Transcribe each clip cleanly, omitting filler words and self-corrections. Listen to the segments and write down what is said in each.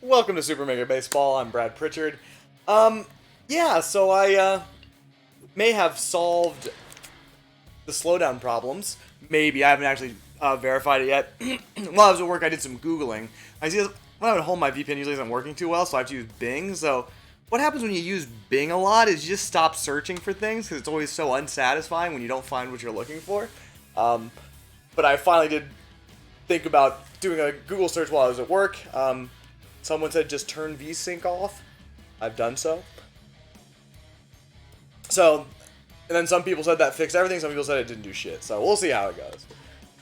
Welcome to Super Mega Baseball. I'm Brad Pritchard. Yeah, so I may have solved the slowdown problems. Maybe. I haven't actually verified it yet. While I was at work, I did some Googling. I see when I'm at home, my VPN usually isn't working too well, so I have to use Bing. So what happens when you use Bing a lot is you just stop searching for things because it's always so unsatisfying when you don't find what you're looking for. But I finally did think about doing a Google search while I was at work. Someone said just turn VSync off. I've done so. And then some people said that fixed everything. Some people said it didn't do shit. So we'll see how it goes.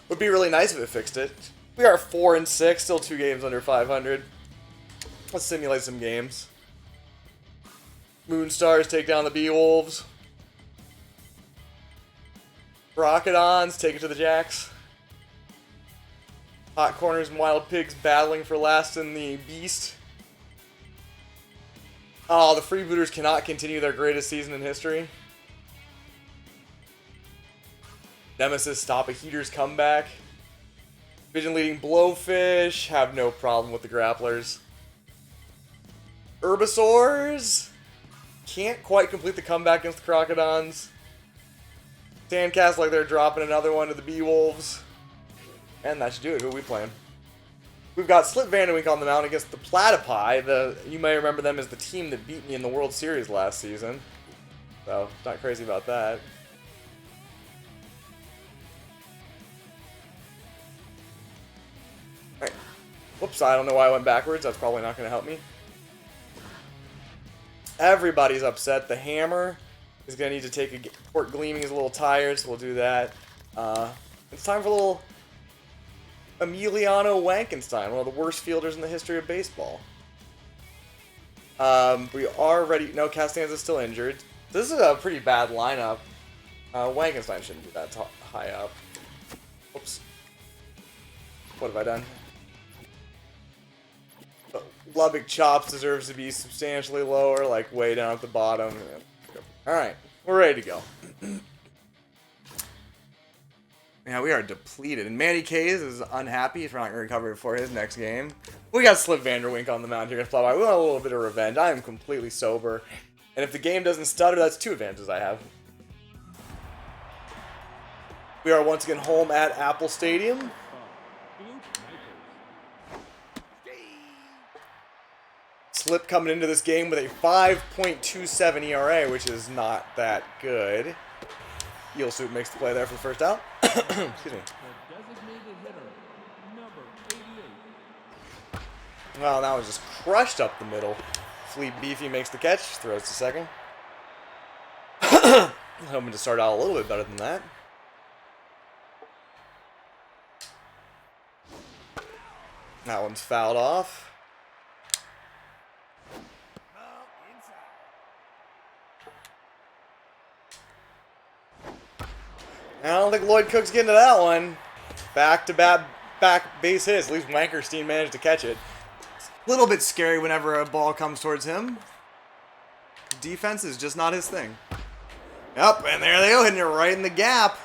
Would be really nice if it fixed it. We are 4-6, still 2 games under 500. Let's simulate some games. Moonstars take down the Beewolves. Rockedons take it to the Jacks. Hot Corners and Wild Pigs battling for last in the Beast. Oh, the Freebooters cannot continue their greatest season in history. Nemesis stop a Heater's comeback. Vision leading Blowfish have no problem with the Grapplers. Herbisaurs can't quite complete the comeback against the Crocodons. Sandcast like they're dropping another one to the Beewolves. And that should do it. Who are we playing? We've got Slip Vanderwink on the mound against the Platypi. You may remember them as the team that beat me in the World Series last season. So, not crazy about that. Alright. Whoops, I don't know why I went backwards. That's probably not going to help me. Everybody's upset. The Hammer is going to need to take a... Port Gleaming is a little tired, so we'll do that. It's time for a little... Emiliano Wankenstein, one of the worst fielders in the history of baseball. We are ready. No, Castanza's still injured. This is a pretty bad lineup. Wankenstein shouldn't be that high up. Oops. What have I done? Lubbock Chops deserves to be substantially lower, like way down at the bottom. Alright, we're ready to go. Yeah, we are depleted. And Manny Kays is unhappy if we're not going to recover before his next game. We got Slip Vanderwink on the mound here against Platypi. We want a little bit of revenge. I am completely sober. And if the game doesn't stutter, that's 2 advantages I have. We are once again home at Apple Stadium. Slip coming into this game with a 5.27 ERA, which is not that good. Eelsoup makes the play there for the first out. Excuse me. Well, that was just crushed up the middle. Fleet Beefy makes the catch, throws to second. Hoping to start out a little bit better than that. That one's fouled off. I don't think Lloyd Cook's getting to that one. Back base hits. At least Wankerstein managed to catch it. It's a little bit scary whenever a ball comes towards him. Defense is just not his thing. Yep, and there they go, hitting it right in the gap.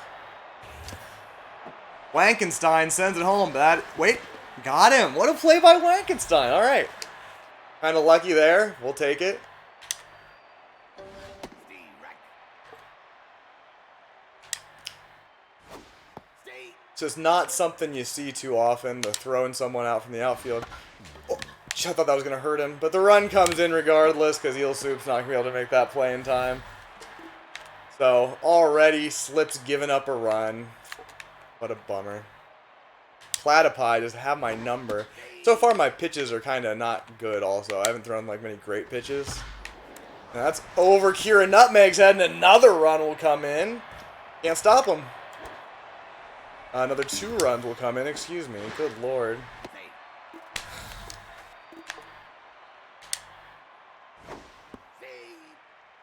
Wankenstein sends it home, but wait, got him. What a play by Wankenstein. All right. Kind of lucky there. We'll take it. It's just not something you see too often, the throwing someone out from the outfield. Oh, I thought that was going to hurt him, but the run comes in regardless because Eelsoup's not going to be able to make that play in time. So, already, Slip's given up a run. What a bummer. Platypi just have my number. So far, my pitches are kind of not good also. I haven't thrown like many great pitches. And that's over Kira Nutmeg's head, and another run will come in. Can't stop him. Another 2 runs will come in, excuse me. Good lord.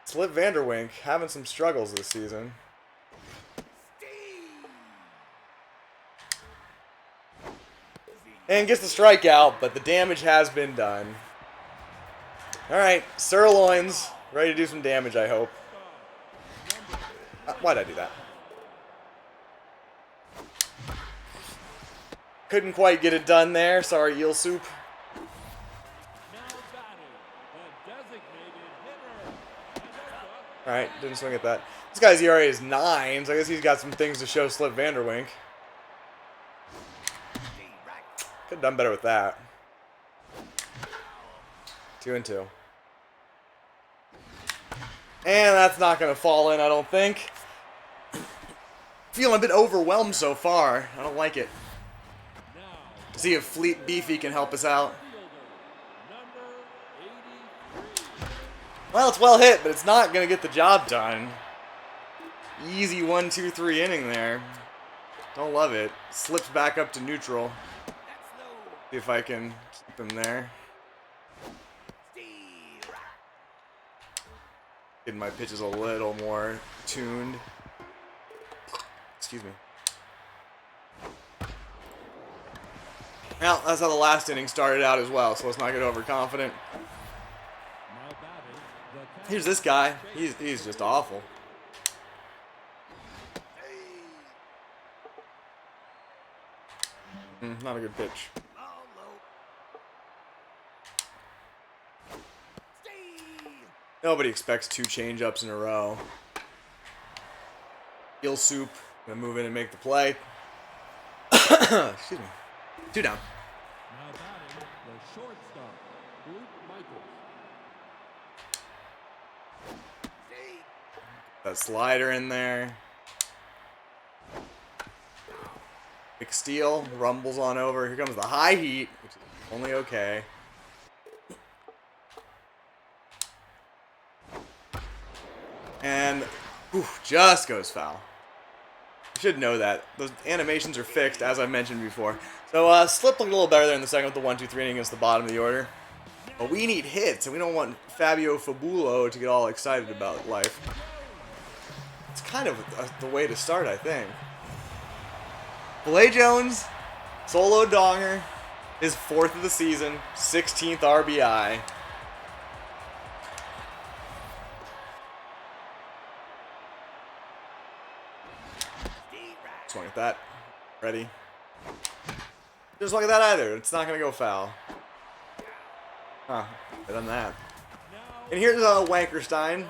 Slip Vanderwink having some struggles this season. And gets the strikeout, but the damage has been done. Alright, Sirloins ready to do some damage, I hope. Why'd I do that? Couldn't quite get it done there. Sorry, Eelsoup. Alright, didn't swing at that. This guy's ERA is 9, so I guess he's got some things to show Slip Vanderwink. Could have done better with that. 2-2. And that's not going to fall in, I don't think. Feeling a bit overwhelmed so far. I don't like it. See if Fleet Beefy can help us out. Well, it's well hit, but it's not going to get the job done. Easy 1-2-3 inning there. Don't love it. Slips back up to neutral. See if I can keep him there. Getting my pitches a little more tuned. Excuse me. Well, that's how the last inning started out as well, so let's not get overconfident. Here's this guy. He's just awful. Not a good pitch. Nobody expects 2 change-ups in a row. Eelsoup gonna move in and make the play. Excuse me. 2 down. Now batting the shortstop, Michaels. That slider in there. Big steal, rumbles on over. Here comes the high heat, which is only okay. And just goes foul. You should know that. Those animations are fixed, as I mentioned before. So Slip looked a little better there in the second with the 1-2-3 inning against the bottom of the order. But we need hits, and we don't want Fabio Fabulo to get all excited about life. It's kind of the way to start, I think. Filet Jones, solo donger, his 4th of the season, 16th RBI. Swing at that. Ready. Just look at that either. It's not going to go foul. Huh. I've done that. And here's Wankerstein.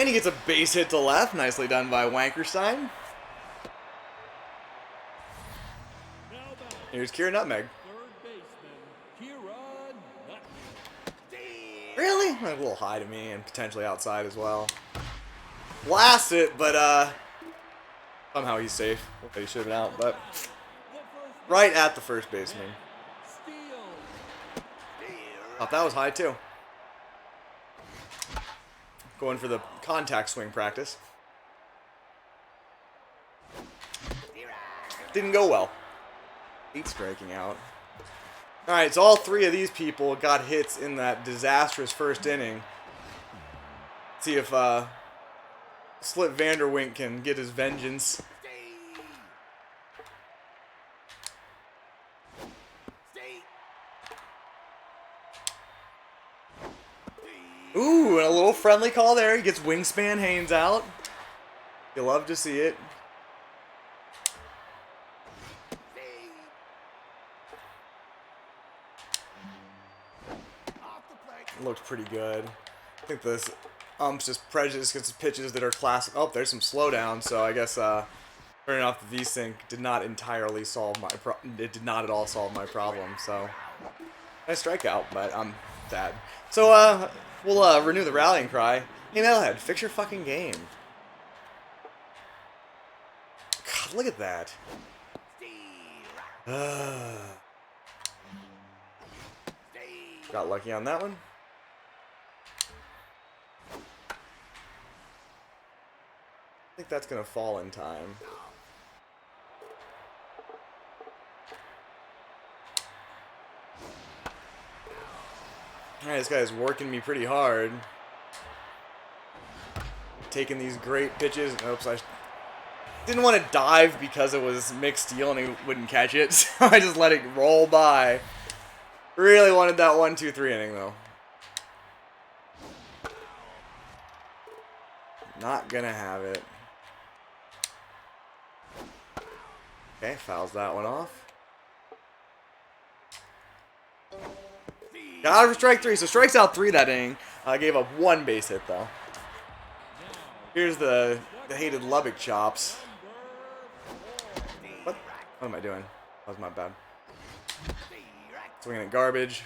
And he gets a base hit to left. Nicely done by Wankerstein. Here's Kira Nutmeg. Really? A little high to me and potentially outside as well. Blast it, but somehow he's safe. Okay, he should have been out, but right at the first baseman. Thought that was high too. Going for the contact swing practice. Didn't go well. 8 striking out. Alright, so all 3 of these people got hits in that disastrous first inning. Let's see if Slip Vanderwink can get his vengeance. Ooh, and a little friendly call there. He gets Wingspan Haynes out. You love to see it. Looked pretty good. I think this ump's just prejudiced against pitches that are classic. Oh, there's some slowdown, so I guess turning off the V-Sync did not entirely solve my it did not at all solve my problem, so nice strikeout, but I'm sad. So we'll renew the rallying cry. Hey Metalhead, fix your fucking game. God, look at that. Got lucky on that one. I think that's going to fall in time. Alright, this guy's working me pretty hard. Taking these great pitches. Oops, I didn't want to dive because it was mixed steel and he wouldn't catch it, so I just let it roll by. Really wanted that 1-2-3 inning, though. Not gonna have it. Okay, fouls that one off. Got out for strike 3, so strikes out 3 that inning. Gave up 1 base hit though. Here's the hated Lubbock chops. What am I doing? That was my bad. Swinging at garbage.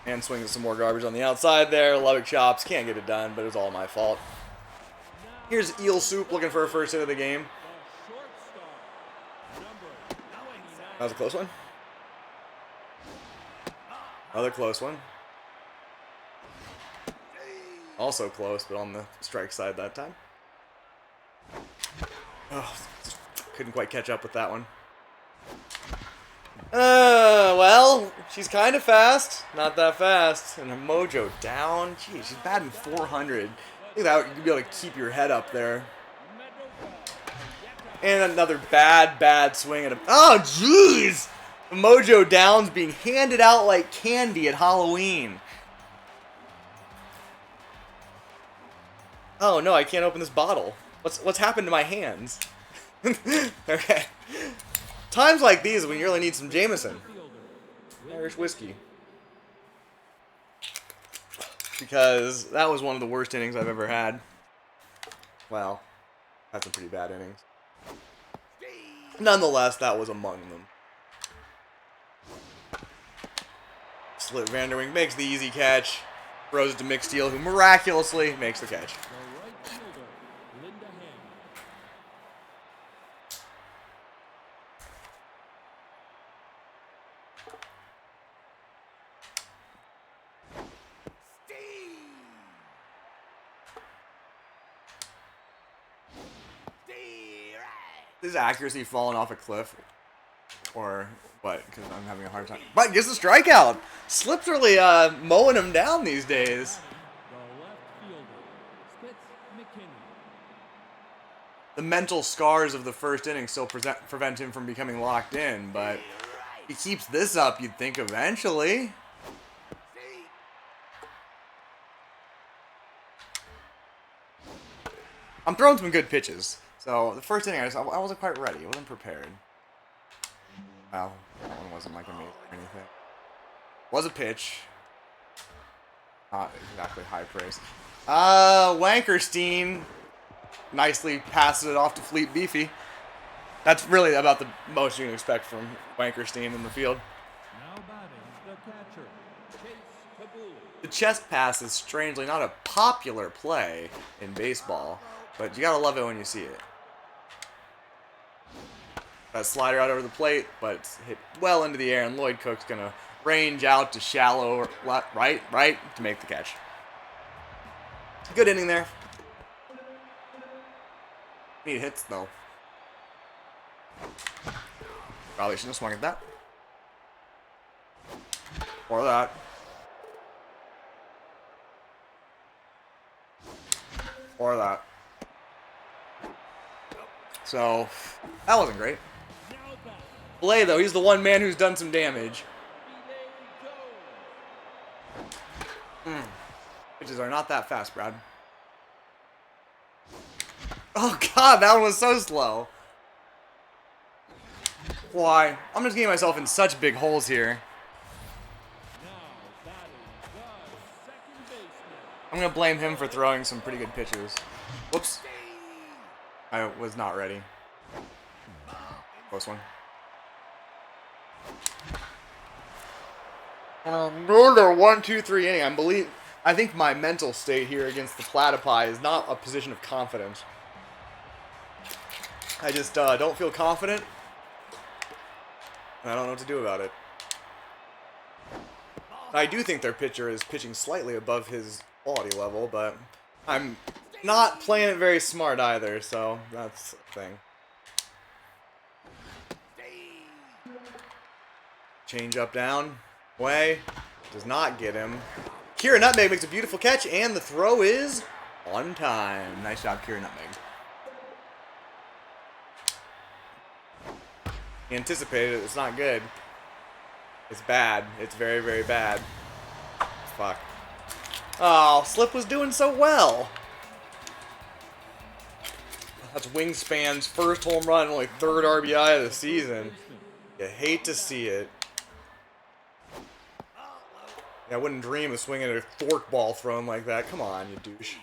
And swinging some more garbage on the outside there. Lubbock chops. Can't get it done, but it was all my fault. Here's Eelsoup looking for a first hit of the game. That was a close one. Another close one. Also close, but on the strike side that time. Oh, couldn't quite catch up with that one. Well, she's kind of fast. Not that fast. And her mojo down. Geez, she's batting 400. I think that you'd be able to keep your head up there. And another bad swing at him. Oh, jeez! Mojo Down's being handed out like candy at Halloween. Oh no, I can't open this bottle. What's happened to my hands? Okay. Times like these when you really need some Jameson. Irish whiskey. Because that was one of the worst innings I've ever had. Well, had some pretty bad innings. Nonetheless, that was among them. Slit Vanderwink makes the easy catch. Throws it to McSteel, who miraculously makes the catch. Is accuracy falling off a cliff? Or what? Because I'm having a hard time. But gets the strikeout! Slip's really mowing him down these days. The mental scars of the first inning still prevent him from becoming locked in, but he keeps this up, you'd think eventually. I'm throwing some good pitches. So, the first inning, I wasn't quite ready. I wasn't prepared. Well, that one wasn't like amazing or anything. Was a pitch. Not exactly high praise. Wankerstein nicely passes it off to Fleet Beefy. That's really about the most you can expect from Wankerstein in the field. Now batting the catcher, Chase Tabula. The chest pass is strangely not a popular play in baseball, but you gotta love it when you see it. That slider out over the plate, but it's hit well into the air, and Lloyd Cook's gonna range out to shallow right to make the catch. Good inning there. Need hits though. Probably shouldn't have swung at that. Or that. Or that. So, that wasn't great. Blay, though, he's the one man who's done some damage. Pitches are not that fast, Brad. Oh, God, that one was so slow. Why? I'm just getting myself in such big holes here. I'm going to blame him for throwing some pretty good pitches. Whoops. I was not ready. Close one. Another 1-2-3 inning. I think my mental state here against the Platypi is not a position of confidence. I just don't feel confident, and I don't know what to do about it. I do think their pitcher is pitching slightly above his quality level, but I'm not playing it very smart either, so that's a thing. Change up down. Way. Does not get him. Kira Nutmeg makes a beautiful catch, and the throw is on time. Nice job, Kira Nutmeg. He anticipated it. It's not good. It's bad. It's very, very bad. Fuck. Oh, Slip was doing so well. That's Wingspan's first home run, only third RBI of the season. You hate to see it. Yeah, I wouldn't dream of swinging a forkball thrown like that. Come on, you douche.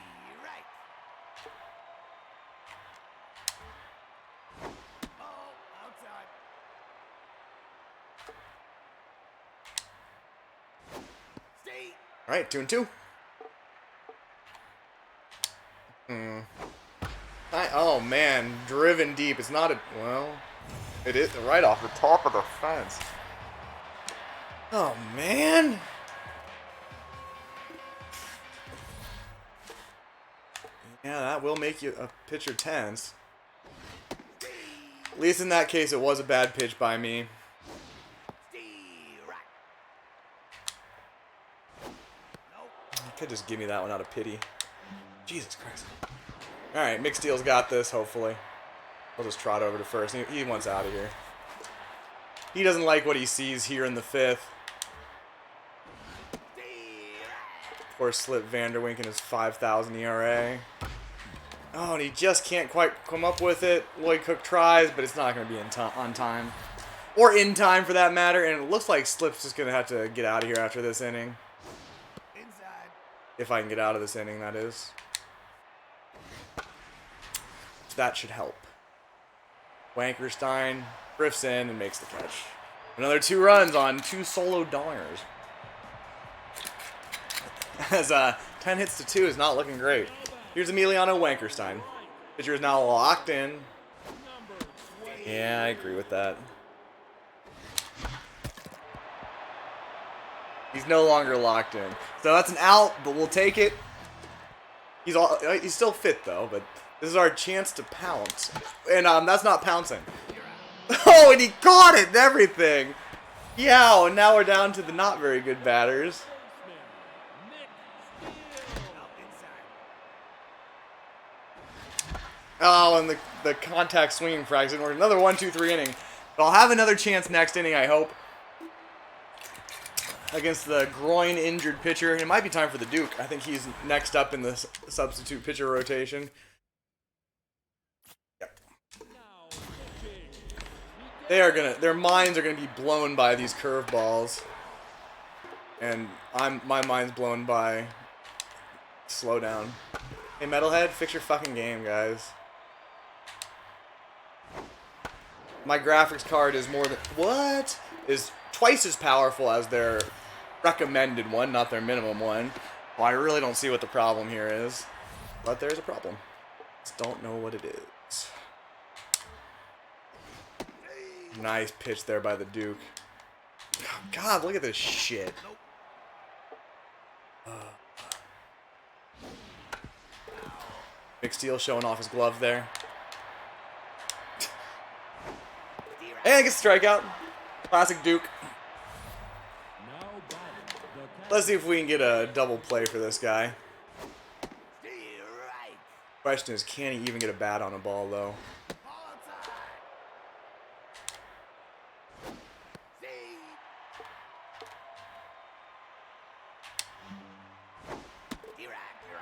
All right, 2-2. Oh man, driven deep. It's not a well. It is right off the top of the fence. Oh man. Yeah, that will make you a pitcher tense. At least in that case, it was a bad pitch by me. You could just give me that one out of pity. Jesus Christ. Alright, McSteel's got this, hopefully. I'll just trot over to first. He wants out of here. He doesn't like what he sees here in the fifth. Of course, Slip Vanderwink in his 5,000 ERA. Oh, and he just can't quite come up with it. Lloyd Cook tries, but it's not going to be on time. Or in time, for that matter. And it looks like Slip's just going to have to get out of here after this inning. If I can get out of this inning, that is. That should help. Wankerstein drifts in and makes the catch. Another 2 runs on 2 solo dongers. As 10 hits to 2 is not looking great. Here's Emiliano Wankerstein. Pitcher is now locked in. Yeah, I agree with that. He's no longer locked in. So that's an out, but we'll take it. He's still fit though, but this is our chance to pounce. And that's not pouncing. Oh, and he caught it and everything. Yeah, and now we're down to the not very good batters. Oh, and the contact swinging practice didn't work. Another 1-2-3 inning. But I'll have another chance next inning, I hope. Against the groin injured pitcher. It might be time for the Duke. I think he's next up in the substitute pitcher rotation. Their minds are gonna be blown by these curveballs, and my mind's blown by slow down. Hey, Metalhead, fix your fucking game, guys. My graphics card is is twice as powerful as their recommended one, not their minimum one. Well, I really don't see what the problem here is, but there's a problem. Just don't know what it is. Nice pitch there by the Duke. Oh, God, look at this shit. McSteel showing off his glove there. And gets a strikeout. Classic Duke. Let's see if we can get a double play for this guy. Question is, can he even get a bat on a ball, though?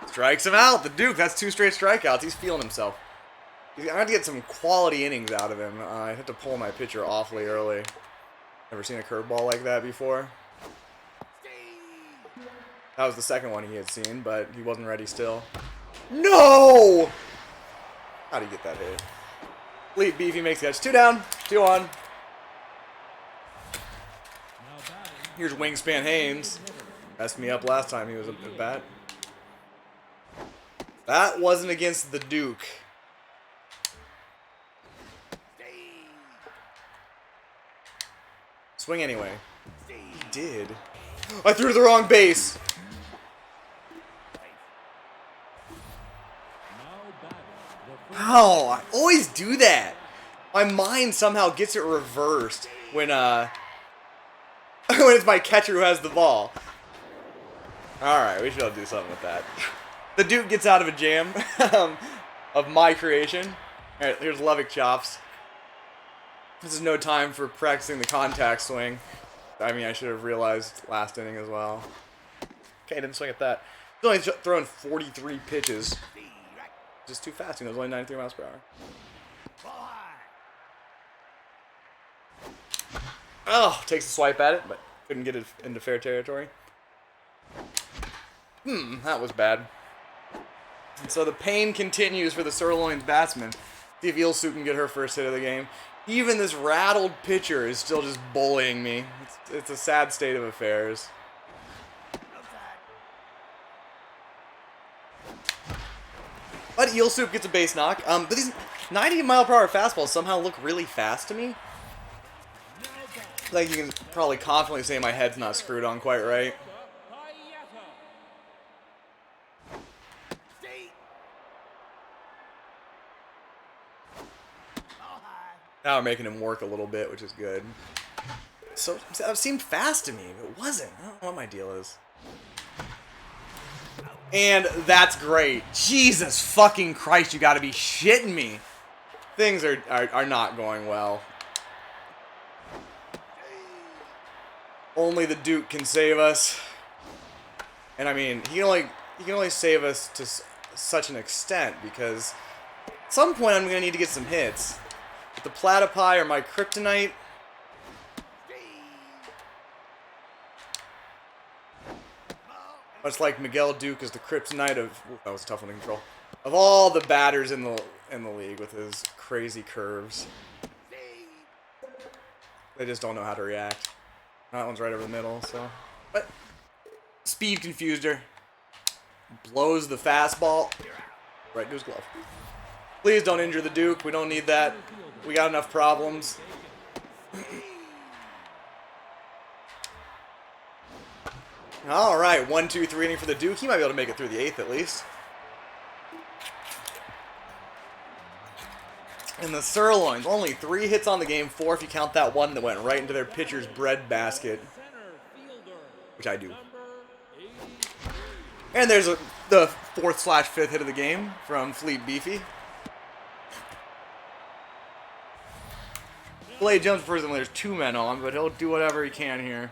Strikes him out. The Duke, that's 2 straight strikeouts. He's feeling himself. I have to get some quality innings out of him. I had to pull my pitcher awfully early. Never seen a curveball like that before. That was the second one he had seen, but he wasn't ready still. No! How'd he get that hit? Elite Beefy makes the catch. 2 down, 2 on. Here's Wingspan Haynes. Messed me up last time he was at bat. That wasn't against the Duke. Swing anyway. He did. I threw to the wrong base. Oh, I always do that. My mind somehow gets it reversed when when it's my catcher who has the ball. Alright, we should all do something with that. The Duke gets out of a jam of my creation. Alright, here's Lovick chops. This is no time for practicing the contact swing. I mean, I should have realized last inning as well. Okay, didn't swing at that. He's only thrown 43 pitches. Just too fast. It was only 93 miles per hour. Oh, takes a swipe at it, but couldn't get it into fair territory. That was bad. And so the pain continues for the Sirloins batsman. See if Eelsoup can get her first hit of the game. Even this rattled pitcher is still just bullying me. It's a sad state of affairs. But Eelsoup gets a base knock. But these 90-mile-per-hour fastballs somehow look really fast to me. Like, you can probably confidently say my head's not screwed on quite right. Now we're making him work a little bit, which is good. So, it seemed fast to me, but it wasn't. I don't know what my deal is. And that's great. Jesus fucking Christ, you gotta be shitting me. Things are not going well. Only the Duke can save us. And I mean, he can only save us to such an extent, because at some point I'm gonna need to get some hits. But the Platypi are my kryptonite. Much like Miguel Duke is the kryptonite of... Ooh, that was a tough one to control. Of all the batters in the league with his crazy curves. They just don't know how to react. That one's right over the middle, so... But speed confused her. Blows the fastball right into his glove. Please don't injure the Duke. We don't need that. We got enough problems. All right, 1, 2, 3 inning for the Duke. He might be able to make it through the 8th at least. And the Sirloins, only 3 hits on the game, 4 if you count that one that went right into their pitcher's bread basket, which I do. And there's the 4th/5th hit of the game from Fleet Beefy. Blade Jones prefers when there's 2 men on, but he'll do whatever he can here.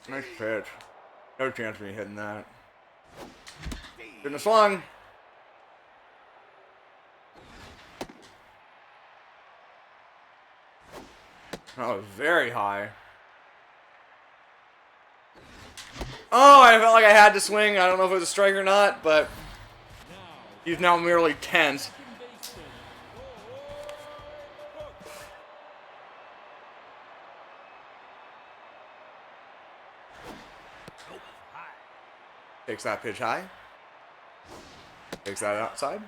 Nice pitch. No chance of me hitting that. Shouldn't have swung. That was very high. Oh, I felt like I had to swing. I don't know if it was a strike or not, but he's now merely tense. Takes that pitch high. Takes that outside.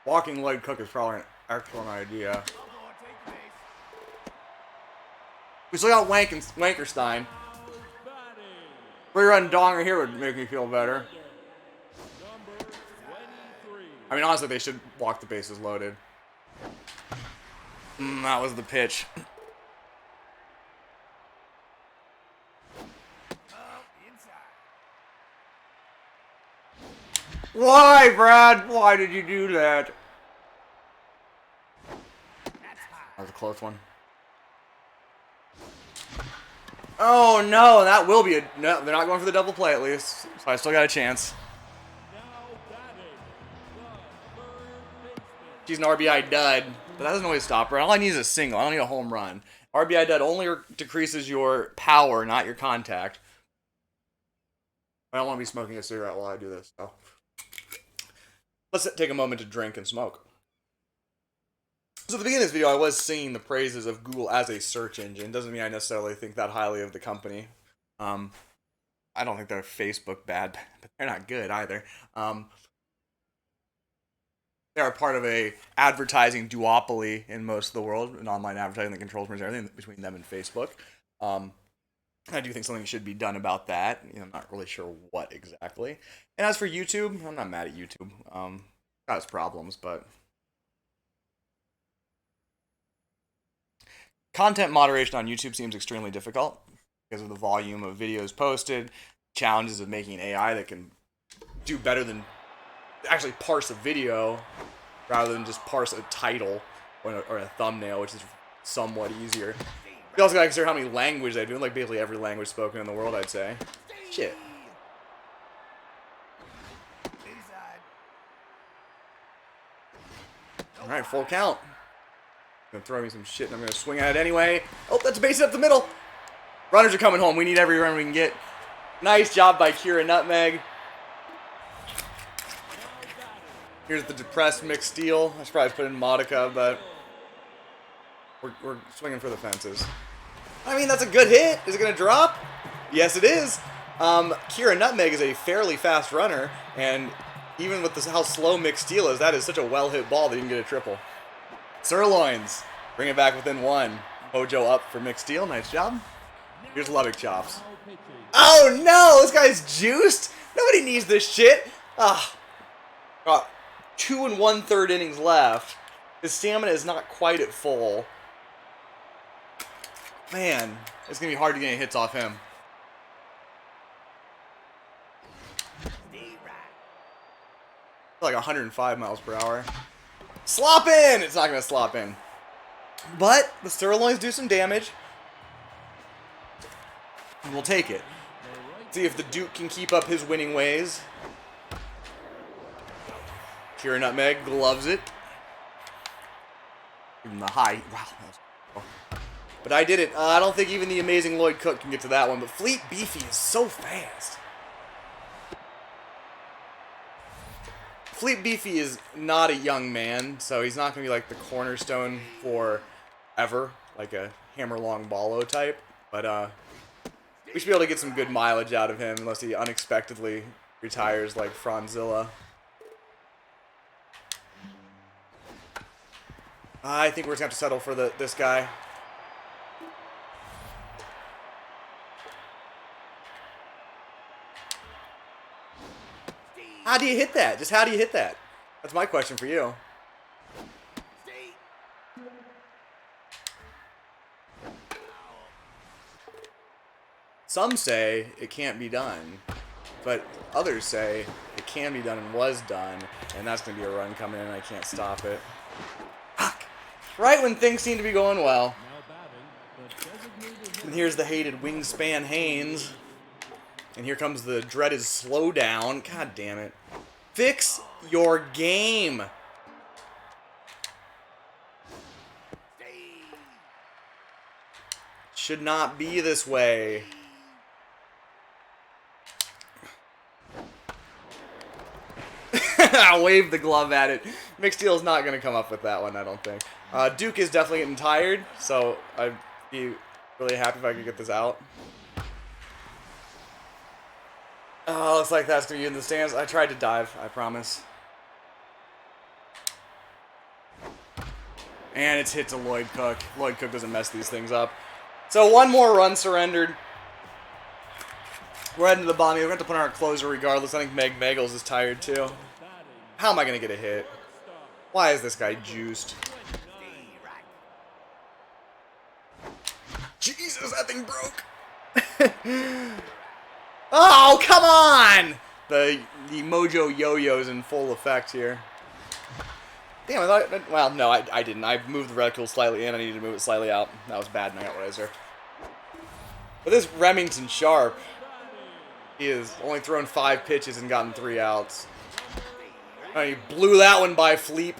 Walking leg cook is probably an excellent idea. We still got Wankerstein. 3-run donger here would make me feel better. I mean, honestly, they should walk the bases loaded. That was the pitch. Why, Brad? Why did you do that? That was a close one. Oh no, that will be a... No, they're not going for the double play at least. So I still got a chance. She's an RBI dud, but that doesn't always stop her. All I need is a single. I don't need a home run. RBI dud only decreases your power, not your contact. I don't want to be smoking a cigarette while I do this, so... Let's take a moment to drink and smoke. So at the beginning of this video, I was singing the praises of Google as a search engine. Doesn't mean I necessarily think that highly of the company. I don't think they're Facebook bad, but they're not good either. They're a part of a advertising duopoly in most of the world, an online advertising that controls everything between them and Facebook. I do think something should be done about that. I'm not really sure what exactly. And as for YouTube, I'm not mad at YouTube. Got its problems, but... Content moderation on YouTube seems extremely difficult because of the volume of videos posted, challenges of making an AI that can do better than actually parse a video rather than just parse a title or a thumbnail, which is somewhat easier. You also gotta consider how many languages they do. Like basically every language spoken in the world, I'd say. Shit. Alright, full count. Gonna throw me some shit and I'm gonna swing at it anyway. Oh, that's a base up the middle. Runners are coming home. We need every run we can get. Nice job by Kira Nutmeg. Here's the depressed mixed steel. I should probably put in Modica, but we're swinging for the fences. I mean, that's a good hit. Is it going to drop? Yes, it is. Kira Nutmeg is a fairly fast runner, and even with this, how slow mixed steel is, that is such a well-hit ball that you can get a triple. Sirloins. Bring it back within one. Mojo up for mixed steel. Nice job. Here's Lubbock chops. Oh, no! This guy's juiced? Nobody needs this shit. Ah. 2 1/3 innings left. His stamina is not quite at full. Man, it's going to be hard to get any hits off him. Like 105 miles per hour. Slop in! It's not going to slop in. But the Sirloins do some damage. And we'll take it. See if the Duke can keep up his winning ways. Kira Nutmeg gloves it. Even the high. Wow. But I did it. I don't think even the amazing Lloyd Cook can get to that one. But Fleet Beefy is so fast. Fleet Beefy is not a young man, so he's not going to be like the cornerstone for ever, like a Hammerlong Ballo type. But we should be able to get some good mileage out of him unless he unexpectedly retires like Franzilla. I think we're just going to have to settle for this guy. How do you hit that? Just how do you hit that? That's my question for you. Some say it can't be done, but others say it can be done and was done, and that's going to be a run coming in and I can't stop it. Fuck! Right when things seem to be going well. And here's the hated Wingspan Haynes. And here comes the dreaded slowdown. God damn it. Fix your game. Should not be this way. I'll wave the glove at it. McSteel's not going to come up with that one, I don't think. Duke is definitely getting tired, so I'd be really happy if I could get this out. Oh, looks like that's going to be in the stands. I tried to dive, I promise. And it's hit to Lloyd Cook. Lloyd Cook doesn't mess these things up. So one more run surrendered. We're heading to the bottom. We're going to have to put on our closer regardless. I think Meg Megals is tired too. How am I going to get a hit? Why is this guy juiced? Jesus, that thing broke. Oh, come on! The Mojo Yo-Yo's in full effect here. Damn, I thought... Well, no, I didn't. I moved the reticule slightly in. I needed to move it slightly out. That was bad, and I got what I deserved. But this Remington Sharp, he has only thrown 5 pitches and gotten 3 outs. Oh, he blew that one by Fleep.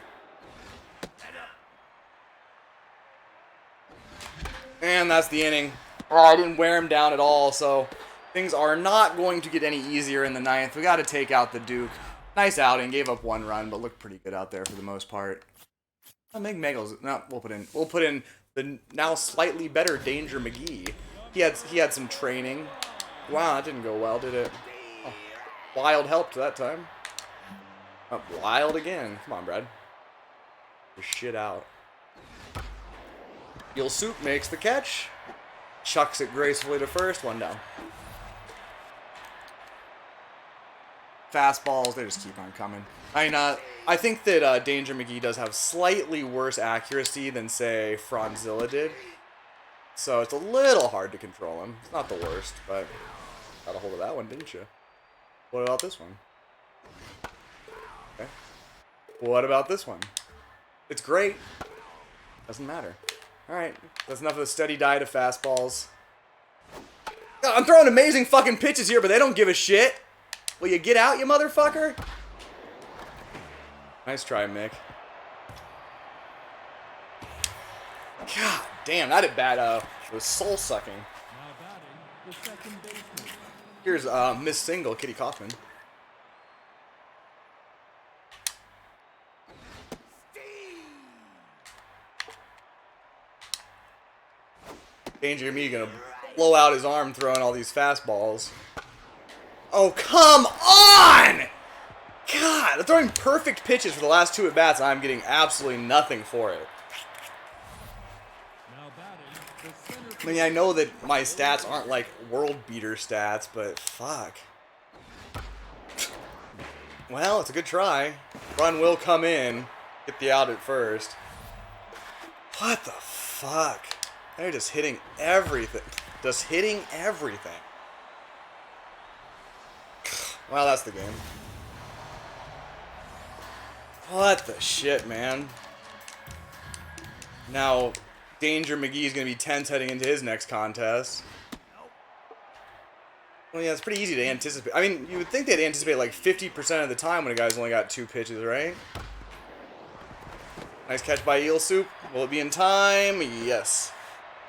And that's the inning. Oh, I didn't wear him down at all, so... Things are not going to get any easier in the 9th. We got to take out the Duke. Nice outing. Gave up 1 run, but looked pretty good out there for the most part. I'll make Megals. No, we'll put in the now slightly better Danger McGee. He had some training. Wow, that didn't go well, did it? Oh, Wild helped that time. Oh, Wild again. Come on, Brad. Your shit out. Eelsoup makes the catch. Chucks it gracefully to first. 1 down. Fastballs, they just keep on coming. I mean, I think that Danger McGee does have slightly worse accuracy than, say, Franzilla did. So it's a little hard to control him. It's not the worst, but got a hold of that one, didn't you? What about this one? Okay. What about this one? It's great. Doesn't matter. Alright. That's enough of a steady diet of fastballs. God, I'm throwing amazing fucking pitches here, but they don't give a shit. Will you get out, you motherfucker? Nice try, Mick. God damn, that at bat it was soul sucking. Now batting, the second baseman. Here's Miss Single, Kitty Kaufman. Danger me gonna blow out his arm throwing all these fastballs. Oh, come on! God, they're throwing perfect pitches for the last 2 at-bats, and I'm getting absolutely nothing for it. Now batting, the center. I mean, I know that my stats aren't like world beater stats, but fuck. Well, it's a good try. Run will come in. Get the out at first. What the fuck? They're just hitting everything. Just hitting everything. Well, that's the game. What the shit, man? Now, Danger McGee's going to be tense heading into his next contest. Well, yeah, it's pretty easy to anticipate. I mean, you would think they'd anticipate like 50% of the time when a guy's only got 2 pitches, right? Nice catch by Eelsoup. Will it be in time? Yes.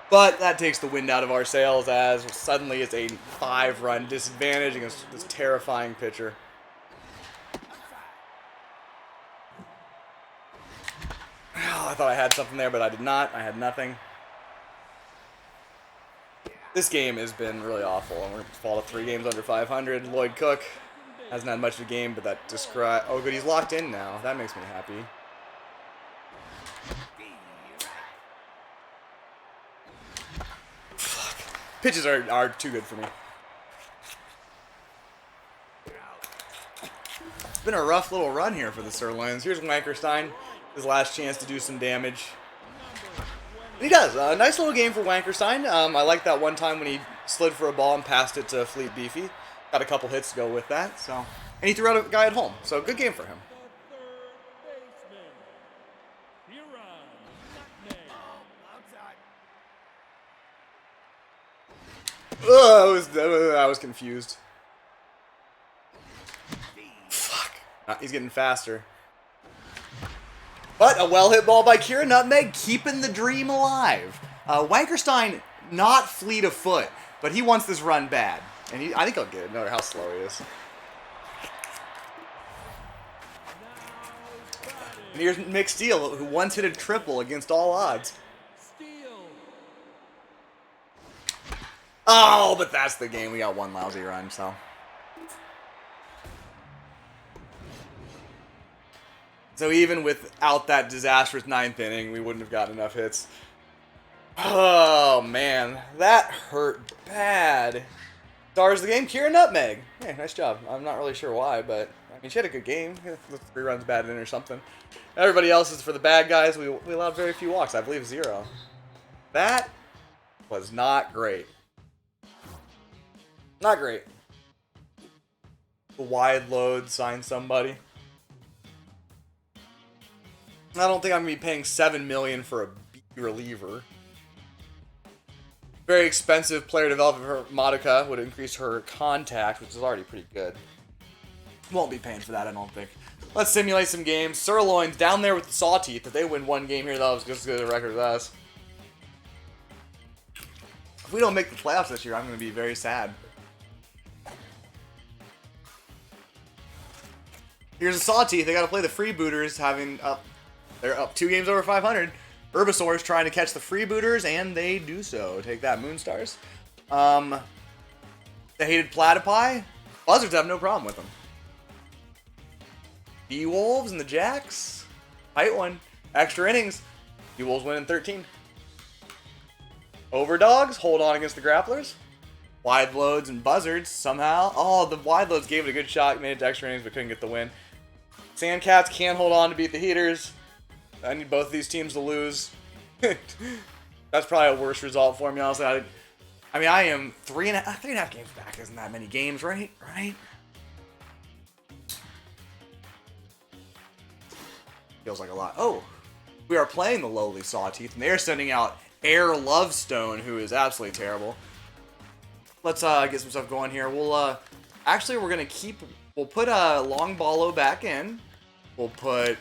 But that takes the wind out of our sails as suddenly it's a 5-run disadvantage against this terrifying pitcher. Oh, I thought I had something there, but I did not. I had nothing. This game has been really awful, and we're fall to 3 games under 500. Lloyd Cook hasn't had much of a game, but that describe. Oh, good, he's locked in now. That makes me happy. Fuck. Pitches are too good for me. It's been a rough little run here for the Sirloins. Here's Wankerstein, his last chance to do some damage. And he does. A nice little game for Wankerstein. I like that one time when he slid for a ball and passed it to Fleet Beefy. Got a couple hits to go with that. So, and he threw out a guy at home. So, good game for him. I was confused. Fuck. He's getting faster. But a well-hit ball by Kira Nutmeg, keeping the dream alive. Wankerstein, not fleet of foot, but he wants this run bad. And I think he'll get it, no matter how slow he is. And here's Mick Steele, who once hit a triple against all odds. Oh, but that's the game. We got one lousy run, so. So even without that disastrous 9th inning, we wouldn't have gotten enough hits. Oh, man. That hurt bad. Stars of the game, Kira Nutmeg. Hey, nice job. I'm not really sure why, but, I mean, she had a good game. 3 runs batted in or something. Everybody else is for the bad guys. We allowed very few walks. I believe 0. That was not great. Not great. A wide load, sign somebody. I don't think I'm going to be paying $7 million for a B reliever. Very expensive player development for Modica would increase her contact, which is already pretty good. Won't be paying for that, I don't think. Let's simulate some games. Sirloins down there with the Sawteeth. If they win 1 game here, that was just as good a record as us. If we don't make the playoffs this year, I'm going to be very sad. Here's a Sawteeth. They got to play the Freebooters, they're up 2 games over 500. Herbisaur's trying to catch the Freebooters, and they do so. Take that, Moonstars. The hated Platypi. Buzzards have no problem with them. D-Wolves and the Jacks. Tight one. Extra innings. D-Wolves win in 13. Overdogs hold on against the Grapplers. Wide Loads and Buzzards somehow. Oh, the Wide Loads gave it a good shot. Made it to extra innings, but couldn't get the win. Sandcats can't hold on to beat the Heaters. I need both of these teams to lose. That's probably a worse result for me, honestly. I mean, I am 3.5 games back. Isn't that many games, right? Right? Feels like a lot. Oh, we are playing the lowly Sawteeth, and they are sending out Air Lovestone, who is absolutely terrible. Let's get some stuff going here. We'll actually we're gonna we'll put Long Ballo back in. We'll put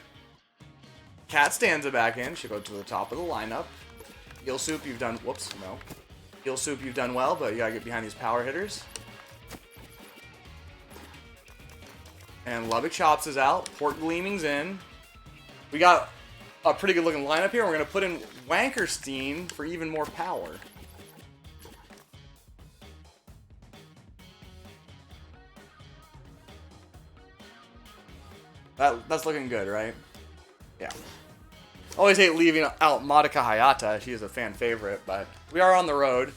Cat Stanza back in. She'll go to the top of the lineup. Eelsoup, you've done whoops, no. Eelsoup, you've done well, but you gotta get behind these power hitters. And Lubbock Chops is out. Port Gleaming's in. We got a pretty good looking lineup here. We're gonna put in Wankerstein for even more power. That's looking good, right? Yeah. Always hate leaving out Madoka Hayata. She is a fan favorite, but we are on the road.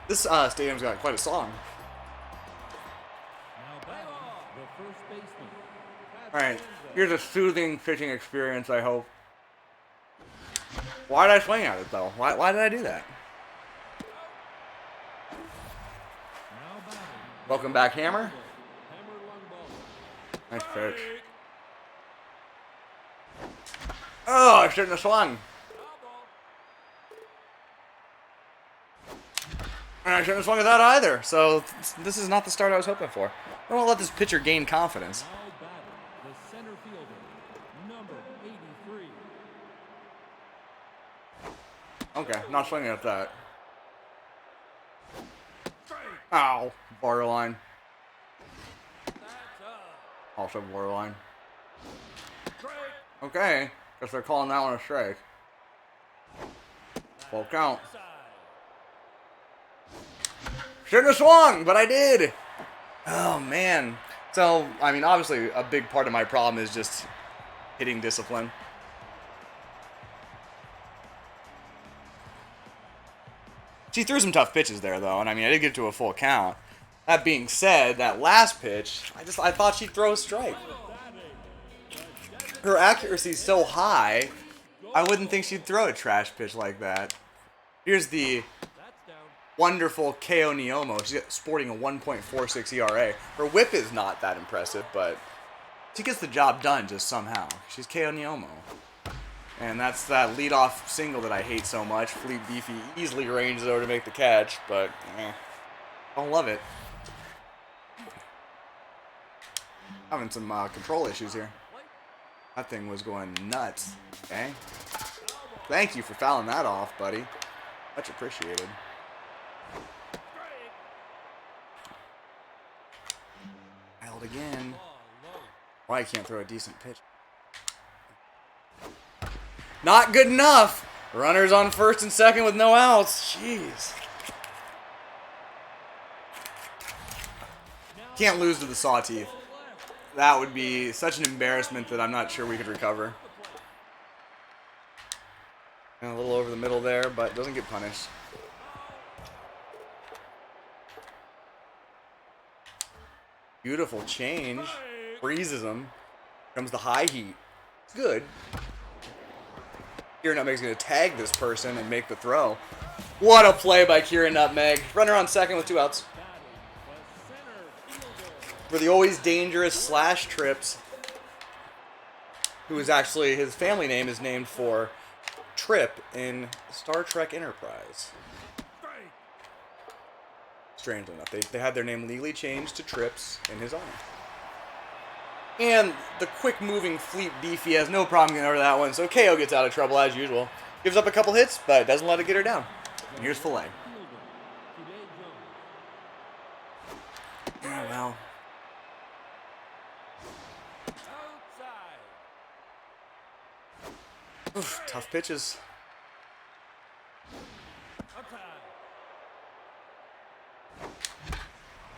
This stadium's got quite a song. Alright, here's a soothing pitching experience, I hope. Why did I swing at it, though? Why did I do that? Welcome back, Hammer. Nice pitch. Oh, I shouldn't have swung. And I shouldn't have swung at that either. So this is not the start I was hoping for. I don't want to let this pitcher gain confidence. Okay, not swinging at that. Ow, borderline. Also borderline. Okay, guess they're calling that one a strike. Full count. Shouldn't have swung, but I did. Oh, man. So, I mean, obviously, a big part of my problem is just hitting discipline. She threw some tough pitches there, though, and I mean, I did get to a full count. That being said, that last pitch, I thought she'd throw a strike. Her accuracy's so high, I wouldn't think she'd throw a trash pitch like that. Here's the wonderful Ko Niomo. She's sporting a 1.46 ERA. Her whip is not that impressive, but she gets the job done just somehow. She's Ko Niomo. And that's that leadoff single that I hate so much. Fleet Beefy easily ranges over to make the catch, but don't love it. Having some control issues here. That thing was going nuts. Okay. Thank you for fouling that off, buddy. Much appreciated. Held again. Why I can't throw a decent pitch. Not good enough. Runners on first and second with no outs. Jeez. Can't lose to the Sawteeth. That would be such an embarrassment that I'm not sure we could recover. And a little over the middle there, but doesn't get punished. Beautiful change. Freezes him. Comes the high heat. It's good. Kieran Nutmeg's going to tag this person and make the throw. What a play by Kieran Nutmeg. Runner on second with 2 outs. For the always dangerous Slash Trips, who is actually, his family name is named for Trip in Star Trek Enterprise. Strangely enough, they had their name legally changed to Trips in his honor. And the quick-moving Fleet Beefy has no problem getting over that one, so KO gets out of trouble as usual. Gives up a couple hits, but doesn't let it get her down. And here's Filet. Oh, well. Oof, tough pitches.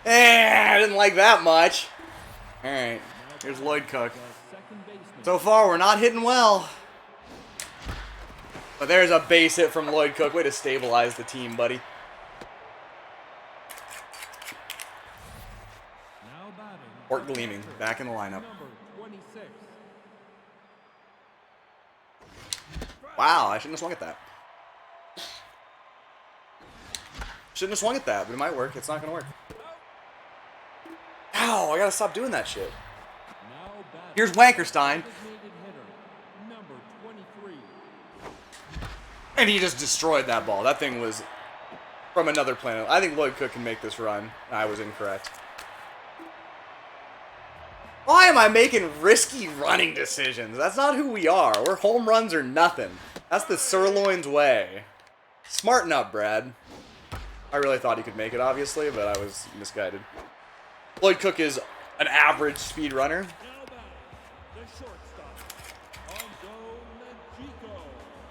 I didn't like that much. Alright, here's Lloyd Cook. So far, we're not hitting well. But there's a base hit from Lloyd Cook. Way to stabilize the team, buddy. Port Gleaming, back in the lineup. Wow, I shouldn't have swung at that. Shouldn't have swung at that, but it might work. It's not going to work. Ow, I got to stop doing that shit. Here's Wankerstein. And he just destroyed that ball. That thing was from another planet. I think Lloyd Cook can make this run. I was incorrect. Why am I making risky running decisions? That's not who we are. We're home runs or nothing. That's the Sirloins way. Smarten up, Brad. I really thought he could make it, obviously, but I was misguided. Lloyd Cook is an average speed runner.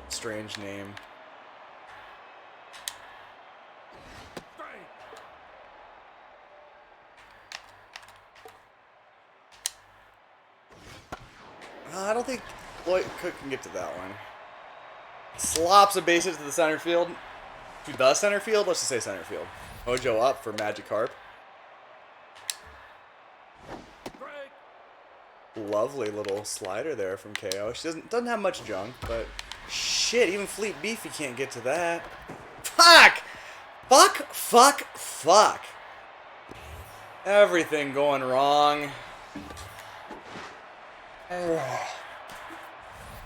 Strange name. I don't think Lloyd Cook can get to that one. Slops a base hit to the center field. To the center field? Let's just say center field. Mojo up for Magikarp. Lovely little slider there from KO. She doesn't have much junk, but shit, even Fleet Beefy can't get to that. Fuck! Fuck, fuck, fuck. Everything going wrong.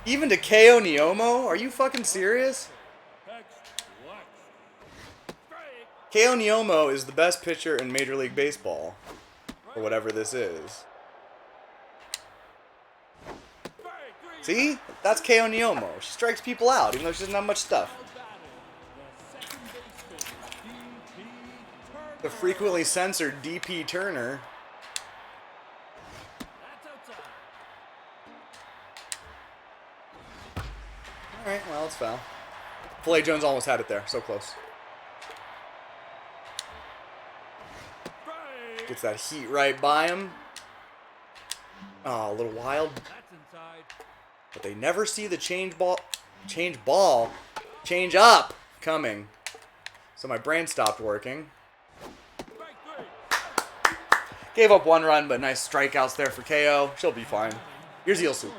Even to KO Neomo? Are you fucking serious? KO Neomo is the best pitcher in Major League Baseball. Or whatever this is. See? That's KO Neomo. She strikes people out, even though she doesn't have much stuff. The frequently censored DP Turner. Alright, well, it's foul. Filet Jones almost had it there. So close. Gets that heat right by him. Oh, a little wild. But they never see the change up coming. So my brain stopped working. Gave up one run, but nice strikeouts there for KO. She'll be fine. Here's Eelsoup.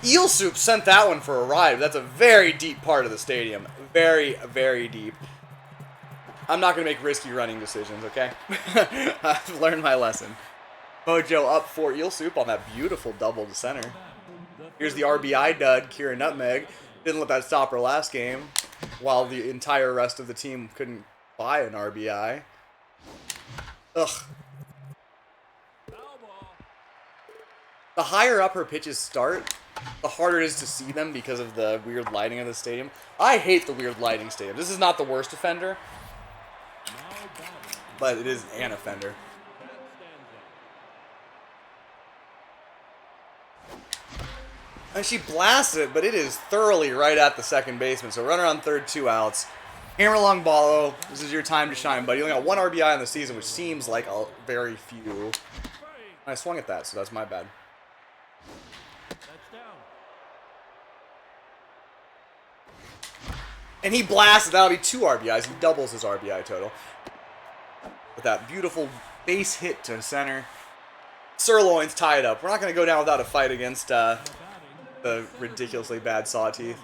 Eelsoup sent that one for a ride. That's a very deep part of the stadium. Very, very deep. I'm not going to make risky running decisions, okay? I've learned my lesson. Mojo up for Eelsoup on that beautiful double to center. Here's the RBI dud, Kira Nutmeg. Didn't let that stop her last game, while the entire rest of the team couldn't buy an RBI. Ugh. The higher up her pitches start, the harder it is to see them because of the weird lighting of the stadium. I hate the weird lighting stadium. This is not the worst offender, but it is an offender. And she blasts it, but it is thoroughly right at the second baseman. So runner on third, 2 outs. Hammer along Ballo. This is your time to shine, buddy. You only got 1 RBI in the season, which seems like a very few. I swung at that, so that's my bad. And he blasts it. That'll be 2 RBIs. He doubles his RBI total. With that beautiful base hit to center. Sirloins tie it up. We're not going to go down without a fight against the ridiculously bad Sawteeth.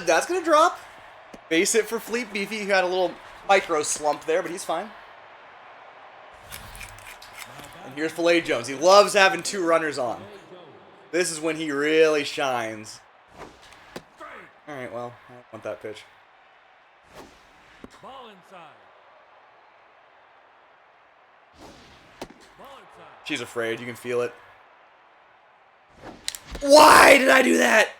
That's going to drop. Base hit for Fleet Beefy, who had a little micro slump there, but he's fine. And here's Filet Jones. He loves having 2 runners on. This is when he really shines. Alright, well, I don't want that pitch. Ball inside. Ball inside. She's afraid. You can feel it. Why did I do that?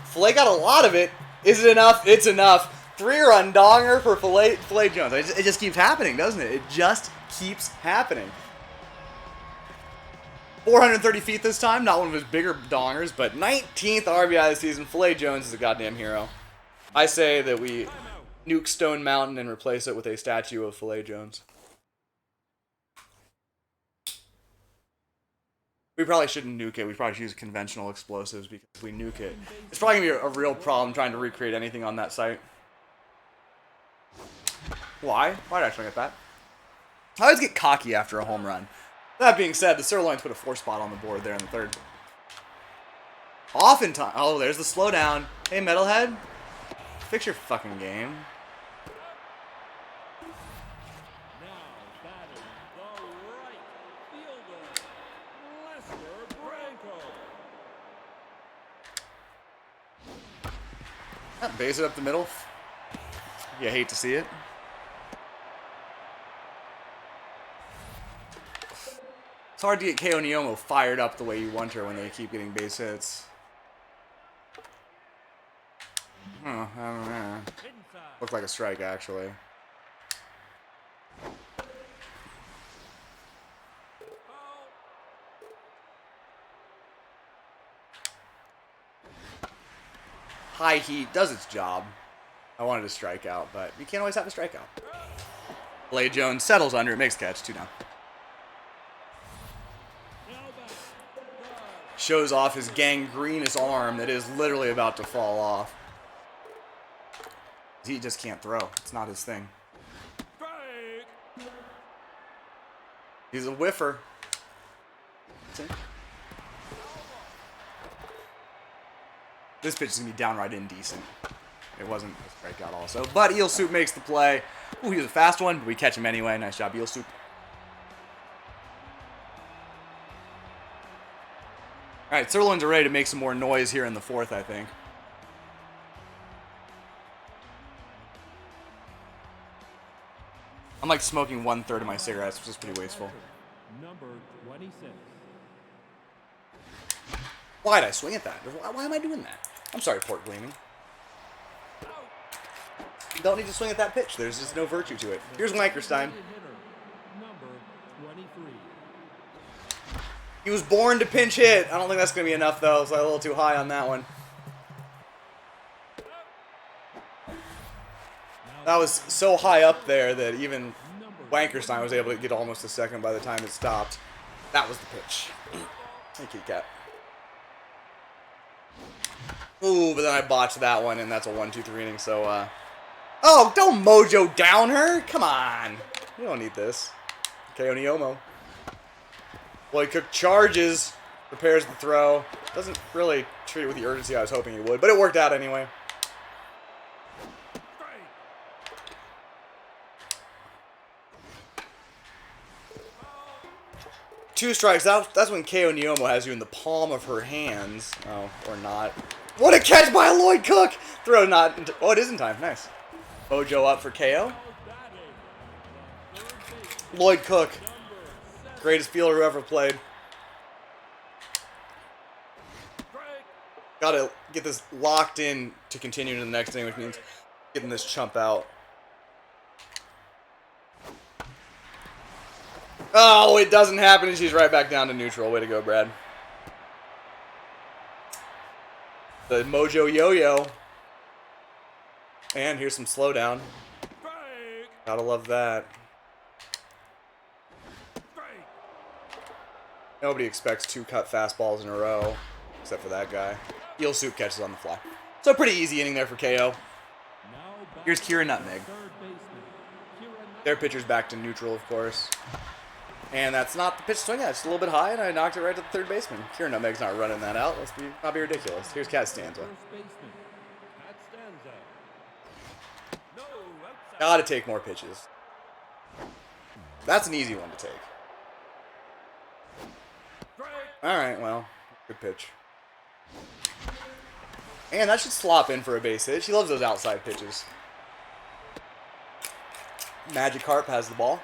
Filet got a lot of it. Is it enough? It's enough. 3-run donger for Filet Jones. It just keeps happening, doesn't it? It just keeps happening. 430 feet this time. Not one of his bigger dongers, but 19th RBI this season. Filet Jones is a goddamn hero. I say that we nuke Stone Mountain and replace it with a statue of Filet Jones. We probably shouldn't nuke it. We probably should use conventional explosives, because if we nuke it, it's probably going to be a real problem trying to recreate anything on that site. Why? Why did I swing at that? I always get cocky after a home run. That being said, the Sirloins put a 4 spot on the board there in the third. Oftentimes... Oh, there's the slowdown. Hey, Metalhead. Fix your fucking game. Base it up the middle. You hate to see it. It's hard to get KO Neomo fired up the way you want her when they keep getting base hits. Oh, I don't know. Looked like a strike, actually. High heat does its job. I wanted to strike out, but you can't always have a strikeout. Blade Jones settles under it, makes catch, 2 down. Shows off his gangrenous arm that is literally about to fall off. He just can't throw. It's not his thing. He's a whiffer. This pitch is going to be downright indecent. It wasn't a strikeout also. But Eelsoup makes the play. Ooh, he was a fast one, but we catch him anyway. Nice job, Eelsoup. Alright, Sirloins are ready to make some more noise here in the 4th, I think. I'm like smoking 1/3 of my cigarettes, which is pretty wasteful. Number 26. Why'd I swing at that? Why am I doing that? I'm sorry, Port Gleaming. You don't need to swing at that pitch. There's just no virtue to it. Here's Wankerstein. Number 23. He was born to pinch hit. I don't think that's going to be enough, though. So I'm a little too high on that one. That was so high up there that even Wankerstein was able to get almost a second by the time it stopped. That was the pitch. Thank you, Cat. Ooh, but then I botched that one, and that's a 1-2-3 inning, so, Oh, don't mojo down her! Come on! We don't need this. KO Neomo. Lloyd Cook charges, prepares the throw. Doesn't really treat it with the urgency I was hoping he would, but it worked out anyway. Two strikes. That's when KO Neomo has you in the palm of her hands. Oh, or not. What a catch by Lloyd Cook! Throw not... Oh, it is in time. Nice. Mojo up for KO. Lloyd Cook. Greatest fielder who ever played. Gotta get this locked in to continue to the next inning, which means getting this chump out. Oh, it doesn't happen, and she's right back down to neutral. Way to go, Brad. The mojo yo-yo. And here's some slowdown. Gotta love that. Nobody expects 2 cut fastballs in a row, except for that guy. Eelsoup catches on the fly. So pretty easy inning there for KO. Here's Kira Nutmeg. Their pitcher's back to neutral, of course. And that's not the pitch swing at. It's a little bit high, and I knocked it right to the third baseman. Kira Nutmeg's not running that out. Let's not be ridiculous. Here's Costanza. Gotta take more pitches. That's an easy one to take. Alright, well, good pitch. And that should slop in for a base hit. She loves those outside pitches. Magikarp has the ball.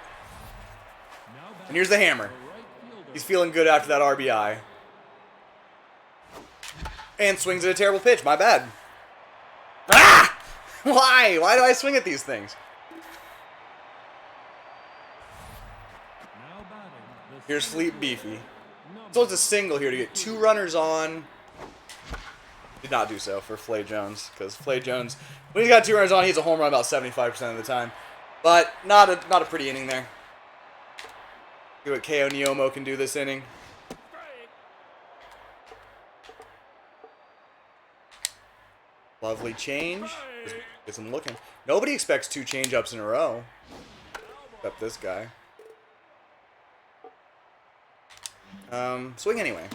And here's the hammer. He's feeling good after that RBI. And swings at a terrible pitch. My bad. Ah! Why? Why do I swing at these things? Here's Fleet Beefy. So it's a single here to get 2 runners on. Did not do so for Flay Jones, because Flay Jones, when he's got 2 runners on, he's a home run about 75% of the time. But not a pretty inning there. See what KO Neomo can do this inning. Lovely change. Gets him looking. Nobody expects 2 change-ups in a row. Except this guy. Swing anyway.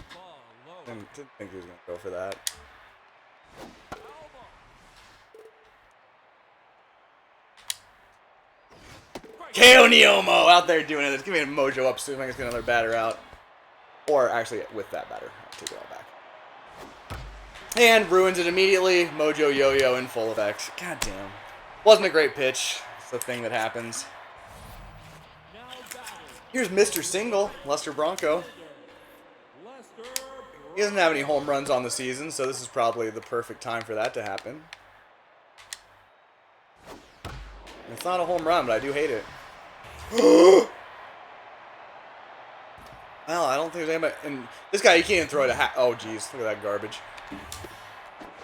Didn't think he was going to go for that. KO Neomo out there doing it. It's giving a mojo up soon. I think it's going to another batter out. Or actually, with that batter. I'll take it all back. And ruins it immediately. Mojo Yo-Yo in full effect. God damn. Wasn't a great pitch. It's the thing that happens. Here's Mr. Single, Lester Bronco. He doesn't have any home runs on the season, so this is probably the perfect time for that to happen. It's not a home run, but I do hate it. Well, I don't think there's anybody... And this guy, he can't even throw it a oh, jeez. Look at that garbage.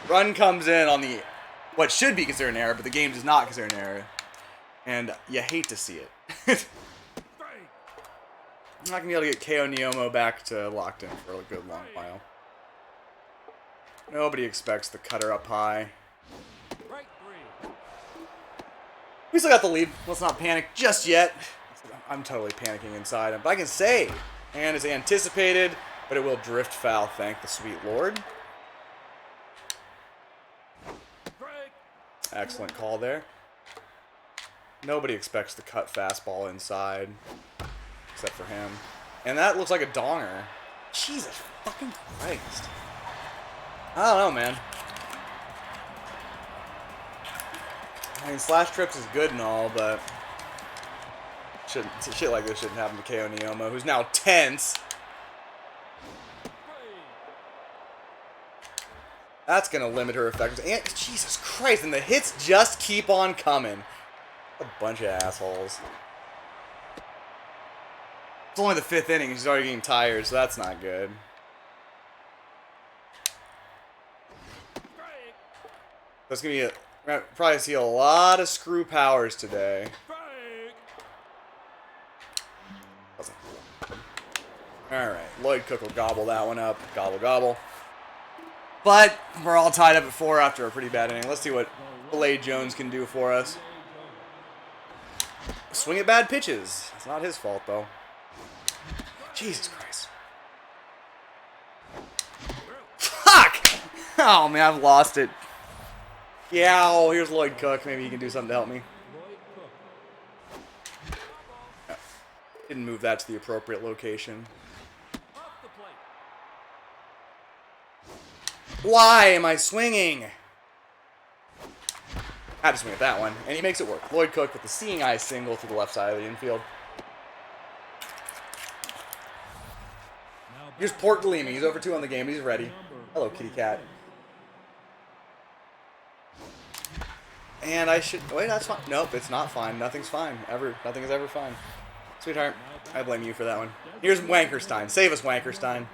Run comes in on the... what should be considered an error, but the game does not consider an error. And you hate to see it. I'm not going to be able to get KO Neomo back to locked in for a good long while. Nobody expects the cutter up high. We still got the lead. Let's not panic just yet. I'm totally panicking inside. But I can save. And it's anticipated, but it will drift foul, thank the sweet Lord. Excellent call there. Nobody expects the cut fastball inside. Except for him. And that looks like a donger. Jesus fucking Christ. I don't know, man. I mean, slash trips is good and all, but shit like this shouldn't happen to KO Neomo, who's now tense. That's gonna limit her effectiveness. And Jesus Christ, and the hits just keep on coming. A bunch of assholes. It's only the 5th inning. She's already getting tired, so that's not good. That's gonna be a... we're gonna probably see a lot of screw Powers today. Alright, Lloyd Cook will gobble that one up. Gobble, gobble. But we're all tied up at 4 after a pretty bad inning. Let's see what Blade Jones can do for us. Swing at bad pitches. It's not his fault, though. Jesus Christ. Fuck! Oh, man, I've lost it. Yeah, oh, here's Lloyd Cook. Maybe he can do something to help me. No. Didn't move that to the appropriate location. Why am I swinging? Had to swing at that one, and he makes it work. Lloyd Cook with the seeing eye single through the left side of the infield. Here's Port Gleaming. He's over 2 on the game. He's ready. Hello, kitty cat. And I should... wait, that's fine. Nope, it's not fine. Nothing's fine. Nothing is ever fine. Sweetheart, I blame you for that one. Here's Wankerstein. Save us, Wankerstein.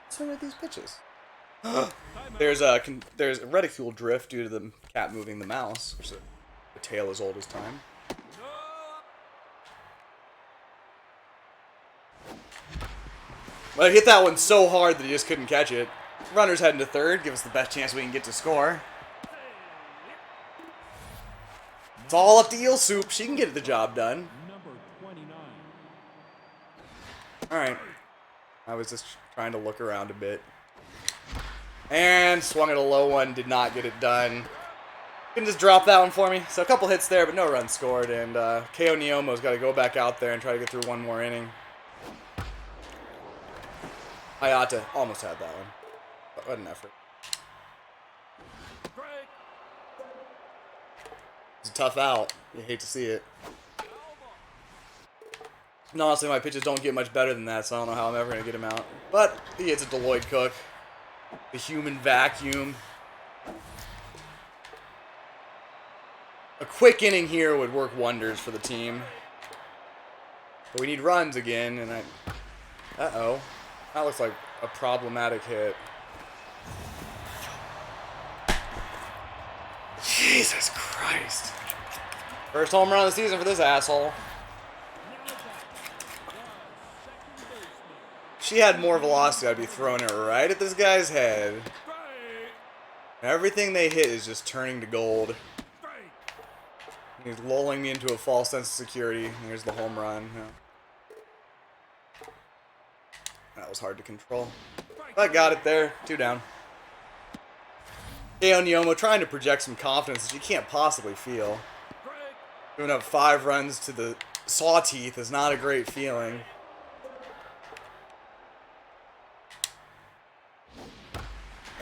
What's wrong with these pitches? There's a reticule drift due to the cat moving the mouse, which is a tale as old as time. But I hit that one so hard that he just couldn't catch it. Runner's heading to third. Give us the best chance we can get to score. It's all up to Eelsoup. She can get the job done. Alright. I was just trying to look around a bit. And swung at a low one. Did not get it done. You can just drop that one for me. So a couple hits there, but no runs scored. And KO Neomo's got to go back out there and try to get through one more inning. Hayata almost had that one. But what an effort. It's a tough out. You hate to see it. And honestly, my pitches don't get much better than that, so I don't know how I'm ever going to get him out. But he hits it to Lloyd Cook. The human vacuum. A quick inning here would work wonders for the team. But we need runs again, and uh-oh. That looks like a problematic hit. Jesus Christ. First home run of the season for this asshole. If she had more velocity, I'd be throwing it right at this guy's head. Everything they hit is just turning to gold. He's lulling me into a false sense of security. Here's the home run. That was hard to control. I got it there. 2 down. KO Neomo trying to project some confidence that you can't possibly feel. Giving up 5 runs to the saw teeth is not a great feeling.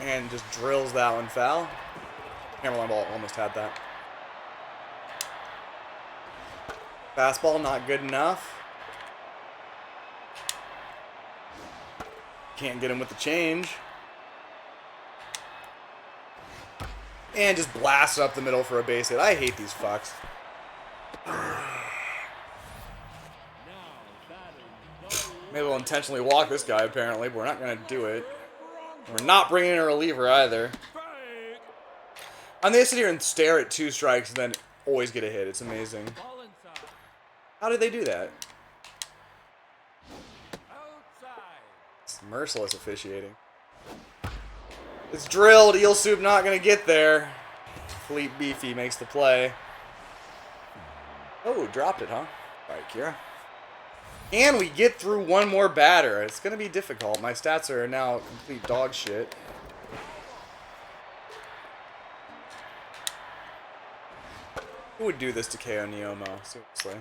And just drills that one foul. Hammerline ball almost had that. Fastball not good enough. Can't get him with the change. And just blast up the middle for a base hit. I hate these fucks. Maybe we'll intentionally walk this guy, apparently, but we're not going to do it. We're not bringing in a reliever, either. And they sit here and stare at 2 strikes and then always get a hit. It's amazing. How did they do that? It's merciless officiating. It's drilled. Eelsoup not going to get there. Fleet Beefy makes the play. Oh, dropped it, huh? All right, Kira. And we get through one more batter. It's going to be difficult. My stats are now complete dog shit. Who would do this to KO Neomo? Seriously.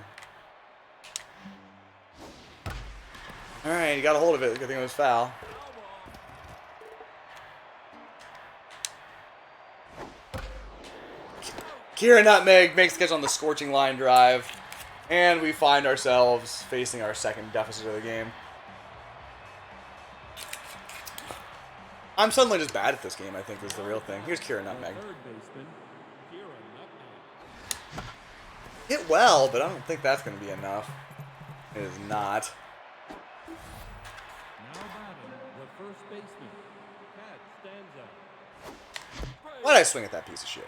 Alright, he got a hold of it. Good thing it was foul. Kira Nutmeg makes the catch on the scorching line drive. And we find ourselves facing our second deficit of the game. I'm suddenly just bad at this game, I think, is the real thing. Here's Kira Nutmeg. Hit well, but I don't think that's going to be enough. It is not. Why'd I swing at that piece of shit?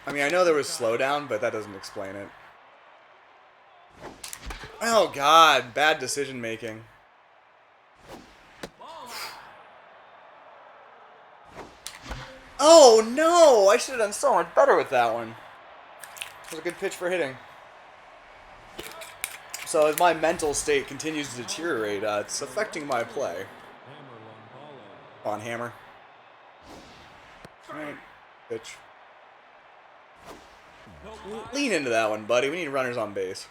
I mean, I know there was slowdown, but that doesn't explain it. Oh, God. Bad decision making. Oh, no! I should have done so much better with that one. It was a good pitch for hitting. So as my mental state continues to deteriorate, it's affecting my play. On hammer. Alright. Pitch. Lean into that one, buddy. We need runners on base.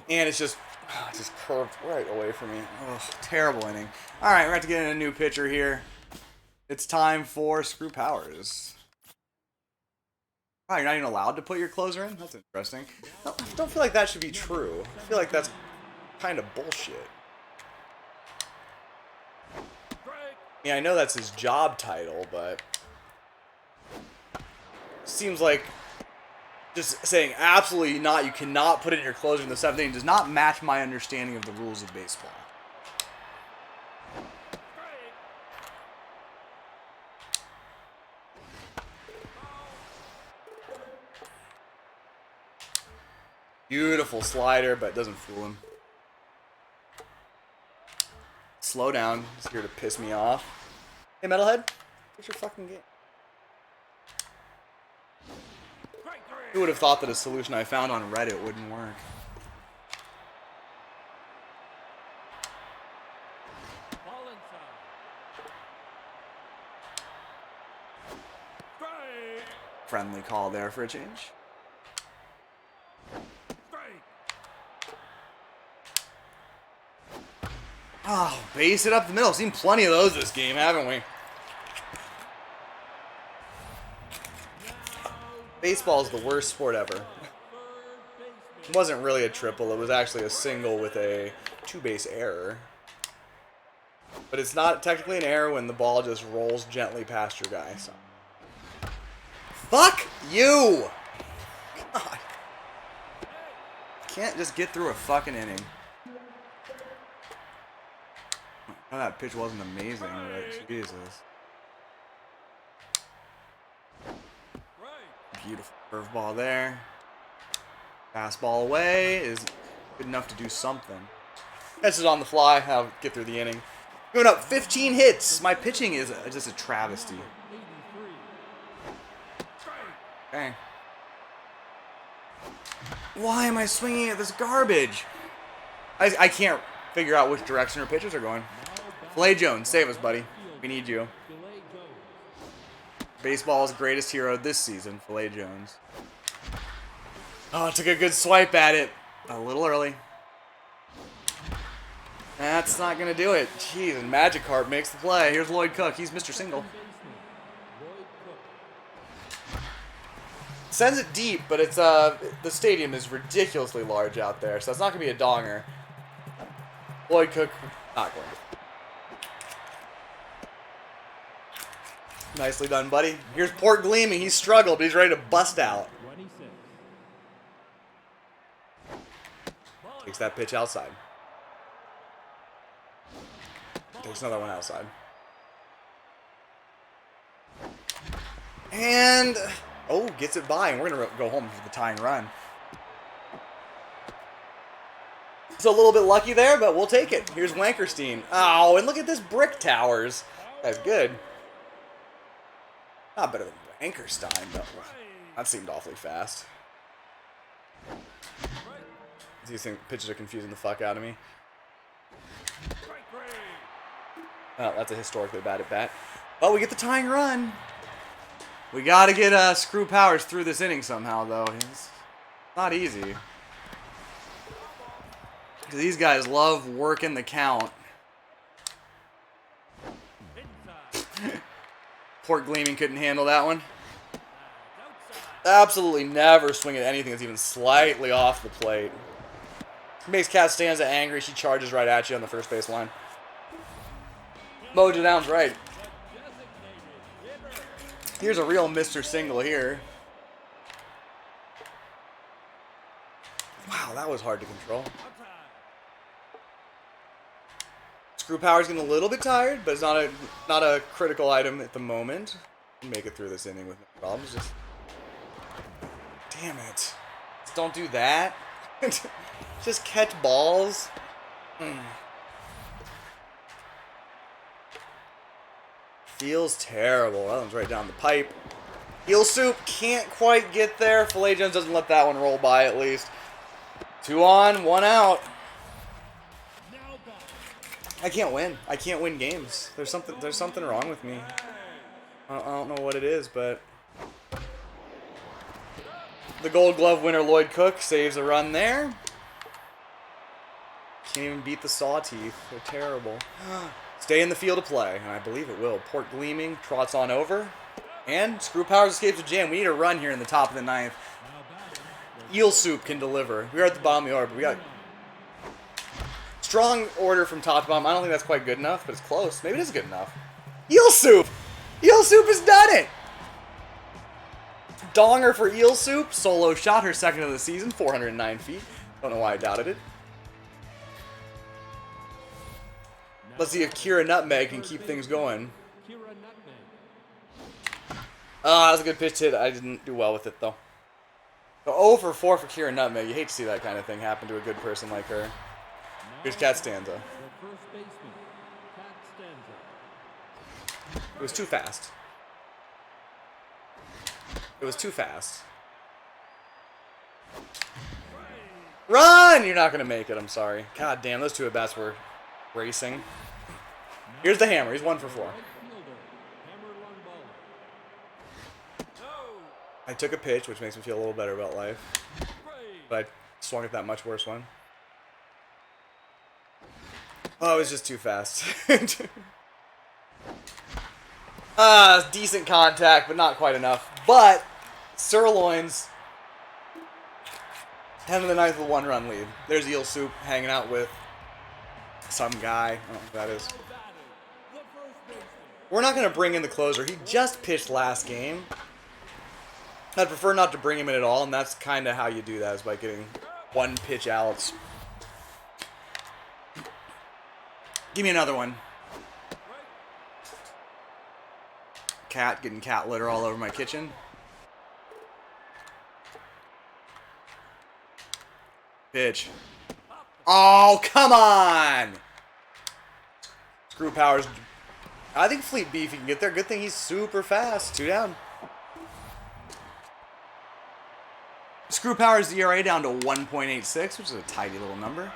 And it's just curved right away from me. Ugh, terrible inning. Alright, we're going to get in a new pitcher here. It's time for Screw Powers. Wow, you're not even allowed to put your closer in? That's interesting. I don't feel like that should be true. I feel like that's kind of bullshit. Yeah, I know that's his job title, but seems like just saying absolutely not, you cannot put in your closer in the 7th inning does not match my understanding of the rules of baseball. Beautiful slider, but it doesn't fool him. Slow down. He's here to piss me off. Hey, Metalhead. What's your fucking game? Who would have thought that a solution I found on Reddit wouldn't work? Friendly call there for a change. Oh, base it up the middle. Seen plenty of those this game, haven't we? Baseball is the worst sport ever. It wasn't really a triple. It was actually a single with a 2-base error. But it's not technically an error when the ball just rolls gently past your guy. So. Fuck you! God. Can't just get through a fucking inning. Oh, that pitch wasn't amazing, but Jesus. Beautiful curveball there. Fastball away is good enough to do something. This is on the fly. I'll get through the inning. Going up 15 hits. My pitching is just a travesty. Okay. Why am I swinging at this garbage? I can't figure out which direction our pitchers are going. Filet Jones, save us, buddy. We need you. Baseball's greatest hero this season, Filet Jones. Oh, I took a good swipe at it. A little early. That's not going to do it. Jeez, and Magikarp makes the play. Here's Lloyd Cook. He's Mr. Single. Sends it deep, but it's the stadium is ridiculously large out there, so it's not going to be a donger. Lloyd Cook, not going to. Nicely done, buddy. Here's Port Gleaming. He's struggled, but he's ready to bust out. 26. Takes that pitch outside. Takes another one outside. And, oh, gets it by, and we're going to go home for the tying run. It's a little bit lucky there, but we'll take it. Here's Wankerstein. Oh, and look at this brick towers. That's good. Not better than Wankerstein, but that seemed awfully fast. These pitches are confusing the fuck out of me. Oh, that's a historically bad at bat. Oh, we get the tying run. We got to get Screw Powers through this inning somehow, though. It's not easy. These guys love working the count. Port Gleaming couldn't handle that one. Absolutely never swing at anything that's even slightly off the plate. Makes Costanza angry. She charges right at you on the first base line. Mojo Down's right. Here's a real Mr. Single here. Wow, that was hard to control. Screw Power's getting a little bit tired, but it's not a critical item at the moment. Make it through this inning with no problems. Just damn it! Just don't do that. Just catch balls. Feels terrible. That one's right down the pipe. Eelsoup can't quite get there. Filet Jones doesn't let that one roll by at least. 2 on, 1 out. I can't win. I can't win games. There's something wrong with me. I don't know what it is, but the Gold Glove winner Lloyd Cook saves a run there. Can't even beat the Sawteeth. They're terrible. Stay in the field of play, and I believe it will. Port Gleaming trots on over, and Screw Powers escapes a jam. We need a run here in the top of the 9th. Eelsoup can deliver. We are at the bottom of the order, but we got strong order from top to bottom. I don't think that's quite good enough, but it's close. Maybe it is good enough. Eelsoup! Eelsoup has done it! Donger for Eelsoup. Solo shot, her second of the season, 409 feet. Don't know why I doubted it. Let's see if Kira Nutmeg can keep things going. That was a good pitch hit. I didn't do well with it, though. So 0 for 4 for Kira Nutmeg. You hate to see that kind of thing happen to a good person like her. Here's Costanza. It was too fast. It was too fast. Run! You're not going to make it, I'm sorry. God damn, those two at-bats were racing. Here's the hammer. He's 1 for 4. I took a pitch, which makes me feel a little better about life. But I swung at that much worse one. Oh, it was just too fast. Decent contact, but not quite enough. But Sirloins, 10 to the 9th with a 1-run lead. There's Eelsoup hanging out with some guy. I don't know who that is. We're not going to bring in the closer. He just pitched last game. I'd prefer not to bring him in at all, and that's kind of how you do that, is by getting 1 pitch outs. Give me another one. Cat, getting cat litter all over my kitchen. Pitch. Oh, come on! Screw Powers. I think Fleet Beef, he can get there. Good thing he's super fast. 2 down. Screw Powers' ERA down to 1.86, which is a tidy little number.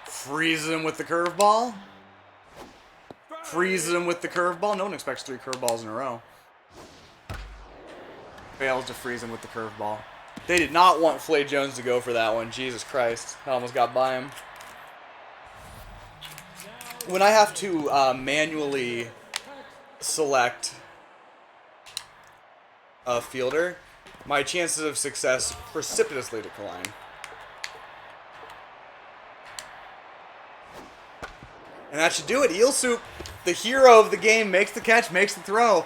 Freezes him with the curveball. Freezes him with the curveball. No one expects 3 curveballs in a row. Fails to freeze him with the curveball. They did not want Flay Jones to go for that one. Jesus Christ. I almost got by him. when I have to manually select a fielder, my chances of success precipitously decline. And that should do it. Eelsoup, the hero of the game, makes the catch, makes the throw,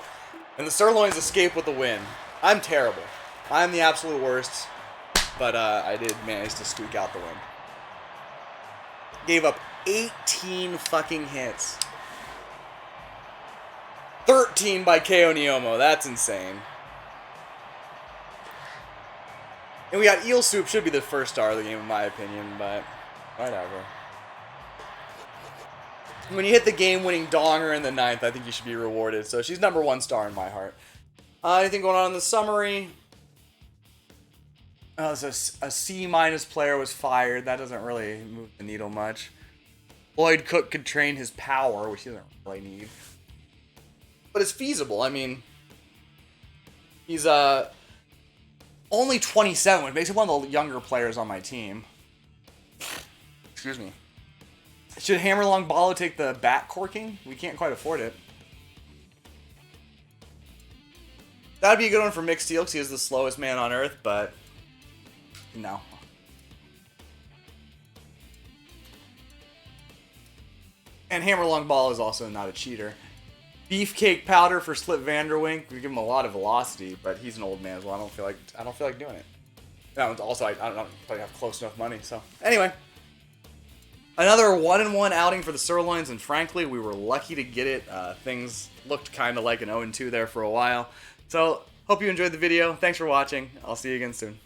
and the Sirloins escape with the win. I'm terrible. I'm the absolute worst, but I did manage to squeak out the win. Gave up 18 fucking hits. 13 by KO Niomo. That's insane. And we got Eelsoup, should be the first star of the game in my opinion, but whatever. When you hit the game-winning donger in the 9th, I think you should be rewarded. So she's number 1 star in my heart. Anything going on in the summary? A C- player was fired. That doesn't really move the needle much. Lloyd Cook could train his power, which he doesn't really need. But it's feasible. I mean, he's only 27, which makes him one of the younger players on my team. Excuse me. Should Hammerlong Ballo take the bat corking? We can't quite afford it. That'd be a good one for Mixed Steel because he is the slowest man on Earth, but no. And Hammerlong Ballo is also not a cheater. Beefcake Powder for Slip Vanderwink. We give him a lot of velocity, but he's an old man as well. I don't feel like doing it. No, also, I don't know if I have close enough money. So anyway. Another 1-1 outing for the Sirloins, and frankly, we were lucky to get it. Things looked kind of like an 0-2 there for a while. So, hope you enjoyed the video. Thanks for watching. I'll see you again soon.